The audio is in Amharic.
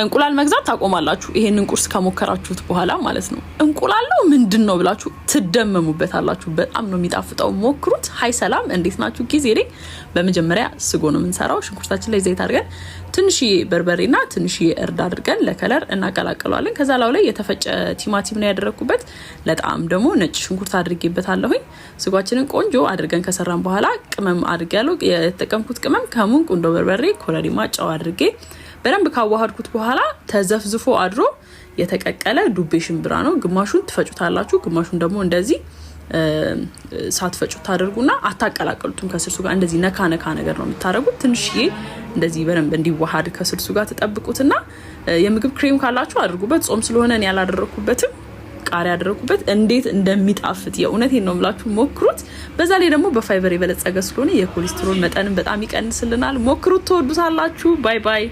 እንቁላል መግዛት ታቆማላችሁ ይሄንን ቁርስ ከሞከራችሁት በኋላ ማለት ነው። እንቁላል ነው ምንድነው ብላችሁ ትደመሙበታላችሁ። በጣም ነው የሚጣፍጠው፣ ሞክሩት። ሃይ ሰላም፣ እንዴት ናችሁ? ጊዜ ላይ በመጀመሪያ ስጎ ነው የምንሰራው። ሽንኩርታችን ላይ ዘይት አድርገን ትንሽዬ በርበሬና ትንሽዬ እርድ አድርገን ለከለር እናቀላቅለዋለን። ከዛ ላይ የተፈጨ ቲማቲም ነው ያደረኩበት። ለጣም ደግሞ ነጭ ሽንኩርት አድርጌበታለሁኝ። ስጓችንን ቆንጆ አድርገን ከሰራን በኋላ ቅመም አድርጌያለሁ። የተጠቀምኩት ቅመም ከሙን፣ ቁንዶ በርበሬ፣ ኮረሪማ፣ ጨው አድርጌ በደንብ ካዋሃድኩት በኋላ ተዘፍዝፎ አድሮ የተቀቀለ ዱቤ ሽምብራ ነው። ግማሹን ትፈጩታላችሁ፣ ግማሹን ደግሞ እንደዚህ ሳትፈጩት ታደርጉና አታቀላቅሉትም። ከስልሱ ጋር እንደዚህ ነካ ነካ ነገር ነው የምታደርጉት። ትንሽዬ እንደዚህ በደንብ እንዲዋሃድ ከስልሱ ጋር ተጠብቁትና የምግብ ክሬም ካላችሁ አድርጉበት። ጾም ስለሆነ እኔ ያላደረኩበትም ቃሪያ ያደረኩበት እንዴት እንደሚጣፍጥ የእውነቴን ነው ብላችሁ ሞክሩት። በዛ ላይ ደግሞ በፋይበር የበለጸገ ስለሆነ የኮሌስትሮል መጠንን በጣም ይቀንስልናል። ሞክሩት፣ ትወዱታላችሁ። ባይ ባይ።